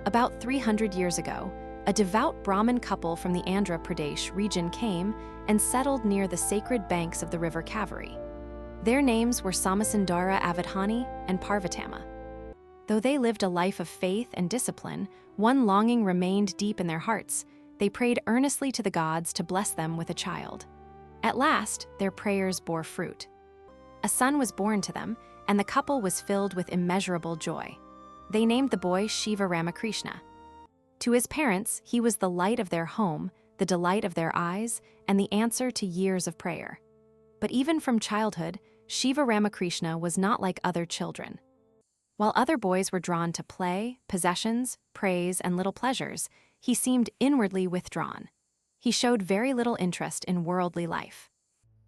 About 300 years ago, a devout Brahmin couple from the Andhra Pradesh region came and settled near the sacred banks of the river Kaveri. Their names were Somasundara Avadhani and Parvatama. Though they lived a life of faith and discipline, one longing remained deep in their hearts. They prayed earnestly to the gods to bless them with a child. At last, their prayers bore fruit. A son was born to them, and the couple was filled with immeasurable joy. They named the boy Shiva Ramakrishna. To his parents, he was the light of their home, the delight of their eyes, and the answer to years of prayer. But even from childhood, Shiva Ramakrishna was not like other children. While other boys were drawn to play, possessions, praise, and little pleasures, he seemed inwardly withdrawn. He showed very little interest in worldly life.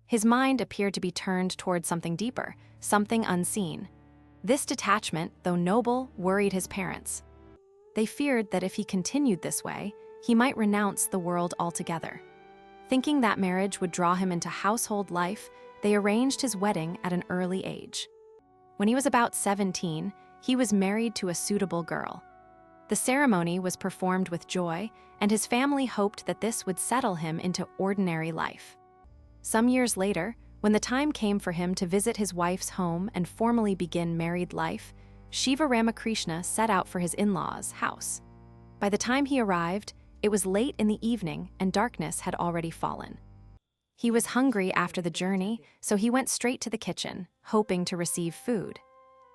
His mind appeared to be turned toward something deeper, something unseen. This detachment, though noble, worried his parents. They feared that if he continued this way, he might renounce the world altogether. Thinking that marriage would draw him into household life, they arranged his wedding at an early age. When he was about 17, he was married to a suitable girl. The ceremony was performed with joy, and his family hoped that this would settle him into ordinary life. Some years later, when the time came for him to visit his wife's home and formally begin married life, Shiva Ramakrishna set out for his in-laws' house. By the time he arrived, it was late in the evening and darkness had already fallen. He was hungry after the journey, so he went straight to the kitchen, hoping to receive food.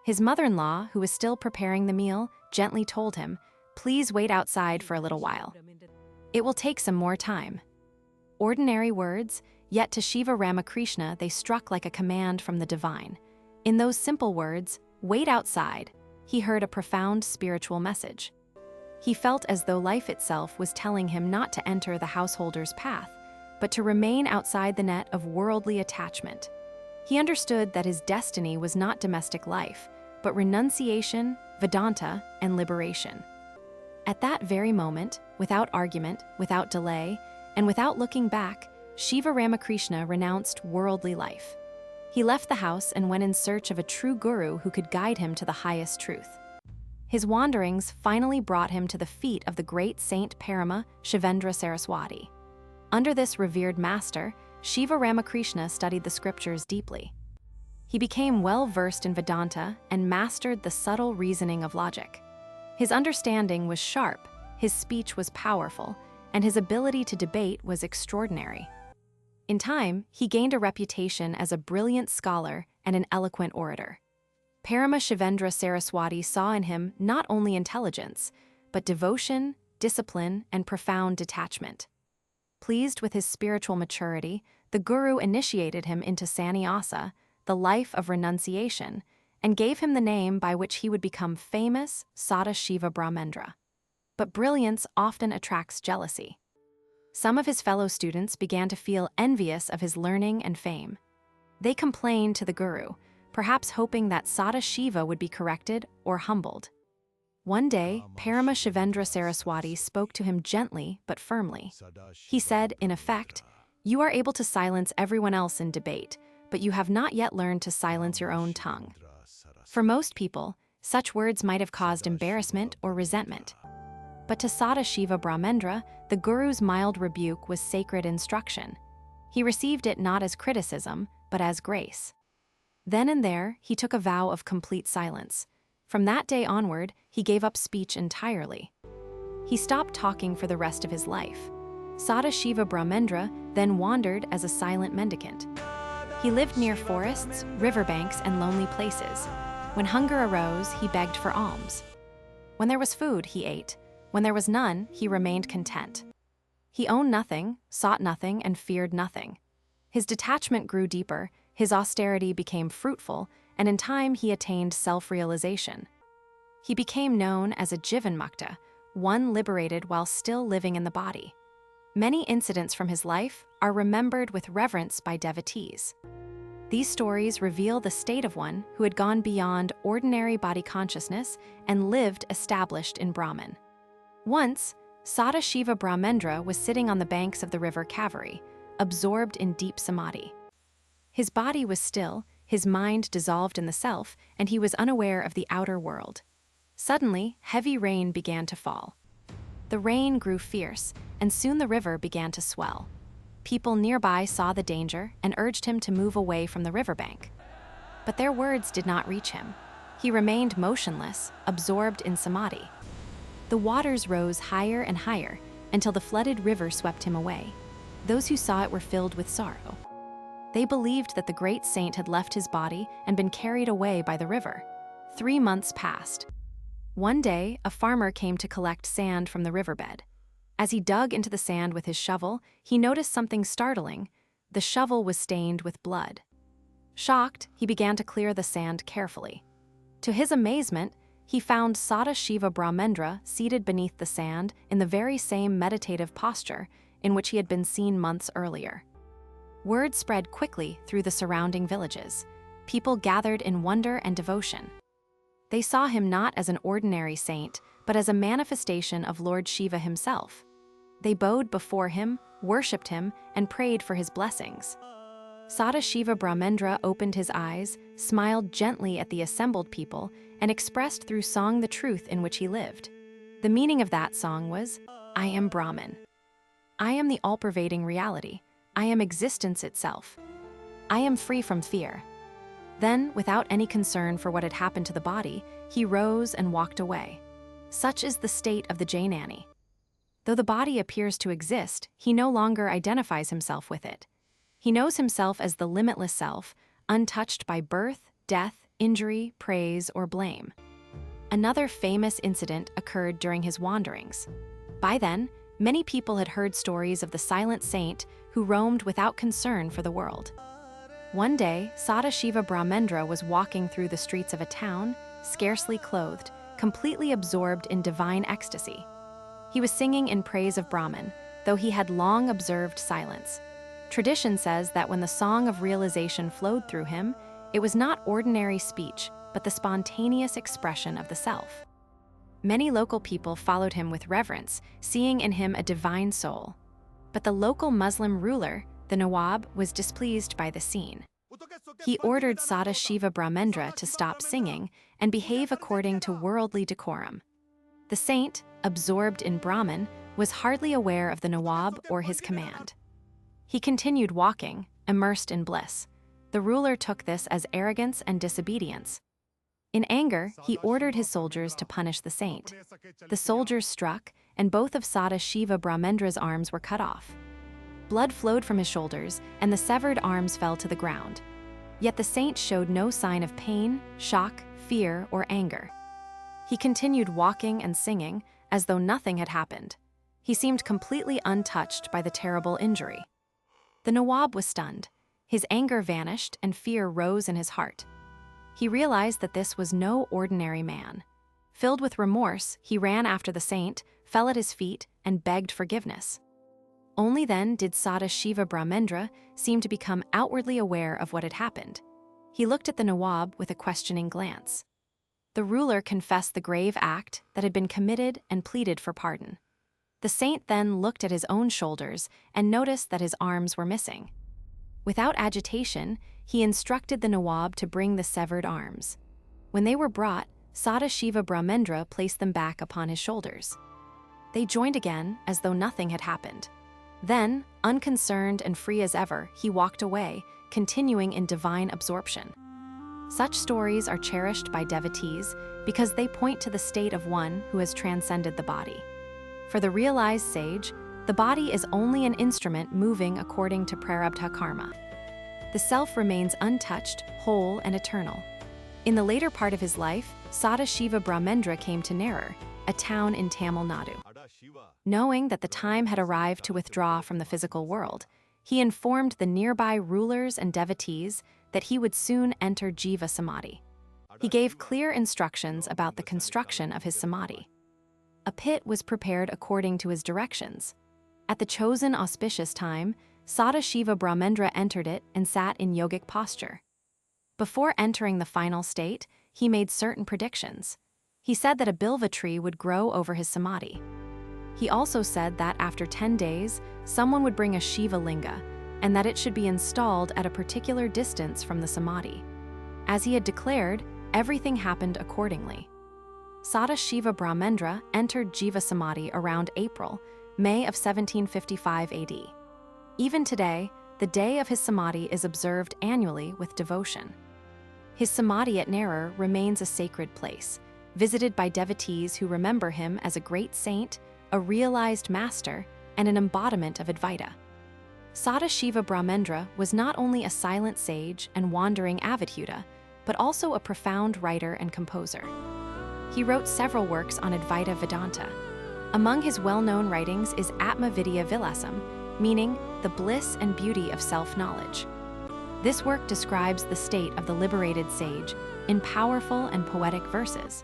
His mother-in-law, who was still preparing the meal, gently told him, "Please wait outside for a little while. It will take some more time." Ordinary words, yet to Shiva Ramakrishna they struck like a command from the divine. In those simple words, "Wait outside," he heard a profound spiritual message. He felt as though life itself was telling him not to enter the householder's path, but to remain outside the net of worldly attachment. He understood that his destiny was not domestic life, but renunciation, Vedanta, and liberation. At that very moment, without argument, without delay, and without looking back, Shiva Ramakrishna renounced worldly life. He left the house and went in search of a true guru who could guide him to the highest truth. His wanderings finally brought him to the feet of the great Saint Parama Shivendra Saraswati. Under this revered master, Shiva Ramakrishna studied the scriptures deeply. He became well-versed in Vedanta and mastered the subtle reasoning of logic. His understanding was sharp, his speech was powerful, and his ability to debate was extraordinary. In time, he gained a reputation as a brilliant scholar and an eloquent orator. Parama Shivendra Saraswati saw in him not only intelligence, but devotion, discipline, and profound detachment. Pleased with his spiritual maturity, the guru initiated him into sannyasa, the life of renunciation, and gave him the name by which he would become famous, Sada Shiva Brahmendra. But brilliance often attracts jealousy. Some of his fellow students began to feel envious of his learning and fame. They complained to the guru, perhaps hoping that Sada Shiva would be corrected or humbled. One day, Parama Shivendra Saraswati spoke to him gently but firmly. He said, in effect, "You are able to silence everyone else in debate, but you have not yet learned to silence your own tongue." For most people, such words might have caused embarrassment or resentment. But to Sada Shiva Brahmendra, the guru's mild rebuke was sacred instruction. He received it not as criticism, but as grace. Then and there, he took a vow of complete silence. From that day onward, he gave up speech entirely. He stopped talking for the rest of his life. Sada Shiva Brahmendra then wandered as a silent mendicant. He lived near forests, riverbanks, and lonely places. When hunger arose, he begged for alms. When there was food, he ate. When there was none, he remained content. He owned nothing, sought nothing, and feared nothing. His detachment grew deeper, his austerity became fruitful, and in time he attained self-realization. He became known as a Jivanmukta, one liberated while still living in the body. Many incidents from his life are remembered with reverence by devotees. These stories reveal the state of one who had gone beyond ordinary body consciousness and lived established in Brahman. Once, Sada Shiva Brahmendra was sitting on the banks of the river Kaveri, absorbed in deep samadhi. His body was still, his mind dissolved in the self, and he was unaware of the outer world. Suddenly, heavy rain began to fall. The rain grew fierce, and soon the river began to swell. People nearby saw the danger and urged him to move away from the riverbank. But their words did not reach him. He remained motionless, absorbed in samadhi. The waters rose higher and higher until the flooded river swept him away. Those who saw it were filled with sorrow. They believed that the great saint had left his body and been carried away by the river. 3 months passed. One day, a farmer came to collect sand from the riverbed. As he dug into the sand with his shovel, he noticed something startling. The shovel was stained with blood. Shocked, he began to clear the sand carefully. To his amazement, he found Sada Shiva Brahmendra seated beneath the sand in the very same meditative posture in which he had been seen months earlier. Word spread quickly through the surrounding villages. People gathered in wonder and devotion. They saw him not as an ordinary saint, but as a manifestation of Lord Shiva himself. They bowed before him, worshipped him, and prayed for his blessings. Sada Shiva Brahmendra opened his eyes, smiled gently at the assembled people, and expressed through song the truth in which he lived. The meaning of that song was, "I am Brahman. I am the all-pervading reality. I am existence itself. I am free from fear." Then, without any concern for what had happened to the body, he rose and walked away. Such is the state of the Jnani. Though the body appears to exist, he no longer identifies himself with it. He knows himself as the limitless self, untouched by birth, death, injury, praise, or blame. Another famous incident occurred during his wanderings. By then, many people had heard stories of the silent saint who roamed without concern for the world. One day, Sada Shiva Brahmendra was walking through the streets of a town, scarcely clothed, completely absorbed in divine ecstasy. He was singing in praise of Brahman, though he had long observed silence. Tradition says that when the song of realization flowed through him, it was not ordinary speech, but the spontaneous expression of the self. Many local people followed him with reverence, seeing in him a divine soul. But the local Muslim ruler, the Nawab, was displeased by the scene. He ordered Sada Shiva Brahmendra to stop singing and behave according to worldly decorum. The saint, absorbed in Brahman, was hardly aware of the Nawab or his command. He continued walking, immersed in bliss. The ruler took this as arrogance and disobedience. In anger, he ordered his soldiers to punish the saint. The soldiers struck, and both of Sada Shiva Brahmendra's arms were cut off. Blood flowed from his shoulders, and the severed arms fell to the ground. Yet the saint showed no sign of pain, shock, fear, or anger. He continued walking and singing as though nothing had happened. He seemed completely untouched by the terrible injury. The Nawab was stunned. His anger vanished and fear rose in his heart. He realized that this was no ordinary man. Filled with remorse, he ran after the saint, fell at his feet, and begged forgiveness. Only then did Sada Shiva Brahmendra seem to become outwardly aware of what had happened. He looked at the Nawab with a questioning glance. The ruler confessed the grave act that had been committed and pleaded for pardon. The saint then looked at his own shoulders and noticed that his arms were missing. Without agitation, he instructed the Nawab to bring the severed arms. When they were brought, Sada Shiva Brahmendra placed them back upon his shoulders. They joined again as though nothing had happened. Then, unconcerned and free as ever, he walked away, continuing in divine absorption. Such stories are cherished by devotees because they point to the state of one who has transcended the body. For the realized sage, the body is only an instrument moving according to prarabdha karma. The self remains untouched, whole, and eternal. In the later part of his life, Sada Shiva Brahmendra came to Nerur, a town in Tamil Nadu. Knowing that the time had arrived to withdraw from the physical world, he informed the nearby rulers and devotees that he would soon enter jiva samadhi. He gave clear instructions about the construction of his samadhi. A pit was prepared according to his directions. At the chosen auspicious time, Sada Shiva Brahmendra entered it and sat in yogic posture. Before entering the final state, he made certain predictions. He said that a bilva tree would grow over his samadhi. He also said that after 10 days, someone would bring a Shiva linga, and that it should be installed at a particular distance from the samadhi. As he had declared, everything happened accordingly. Sada Shiva Brahmendra entered Jiva Samadhi around May of 1755 AD. Even today, the day of his Samadhi is observed annually with devotion. His Samadhi at Nerur remains a sacred place, visited by devotees who remember him as a great saint, a realized master, and an embodiment of Advaita. Sada Shiva Brahmendra was not only a silent sage and wandering avidhuta, but also a profound writer and composer. He wrote several works on Advaita Vedanta. Among his well-known writings is Atma Vidya Vilasam, meaning the bliss and beauty of self-knowledge. This work describes the state of the liberated sage in powerful and poetic verses.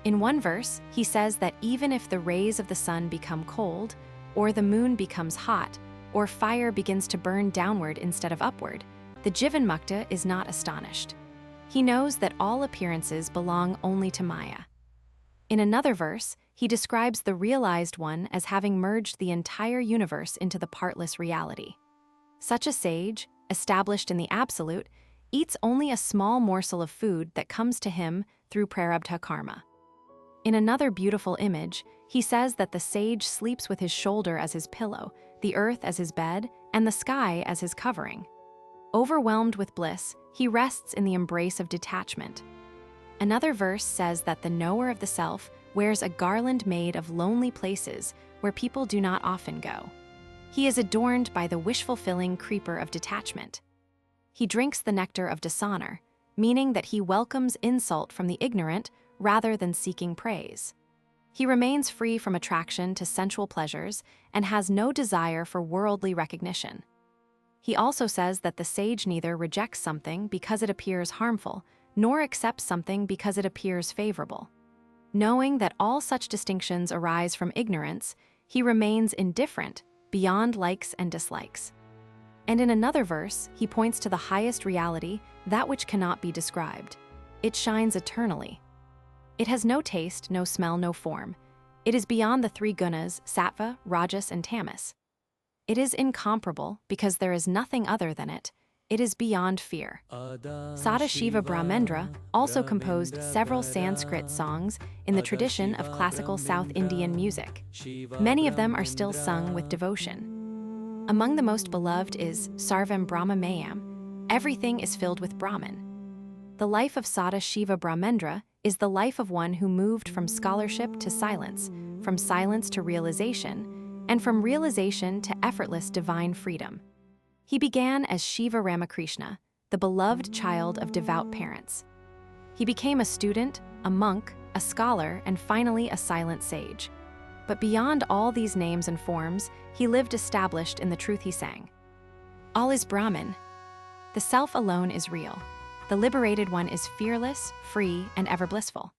In one verse, he says that even if the rays of the sun become cold, or the moon becomes hot, or fire begins to burn downward instead of upward, the Jivanmukta is not astonished. He knows that all appearances belong only to Maya. In another verse, he describes the realized one as having merged the entire universe into the partless reality. Such a sage, established in the absolute, eats only a small morsel of food that comes to him through prarabdha karma. In another beautiful image, he says that the sage sleeps with his shoulder as his pillow, the earth as his bed, and the sky as his covering. Overwhelmed with bliss, he rests in the embrace of detachment. Another verse says that the knower of the self wears a garland made of lonely places where people do not often go. He is adorned by the wish-fulfilling creeper of detachment. He drinks the nectar of dishonor, meaning that he welcomes insult from the ignorant rather than seeking praise. He remains free from attraction to sensual pleasures and has no desire for worldly recognition. He also says that the sage neither rejects something because it appears harmful, nor accepts something because it appears favorable. Knowing that all such distinctions arise from ignorance, he remains indifferent, beyond likes and dislikes. And in another verse, he points to the highest reality, that which cannot be described. It shines eternally. It has no taste, no smell, no form. It is beyond the three gunas, sattva, rajas, and tamas. It is incomparable because there is nothing other than it. It is beyond fear. Sada Shiva Brahmendra also composed several Sanskrit songs in the tradition of classical South Indian music. Many of them are still sung with devotion. Among the most beloved is Sarvam Brahma Mayam. Everything is filled with Brahman. The life of Sada Shiva Brahmendra is the life of one who moved from scholarship to silence, from silence to realization, and from realization to effortless divine freedom. He began as Shiva Ramakrishna, the beloved child of devout parents. He became a student, a monk, a scholar, and finally a silent sage. But beyond all these names and forms, he lived established in the truth he sang. All is Brahman. The self alone is real. The liberated one is fearless, free, and ever blissful.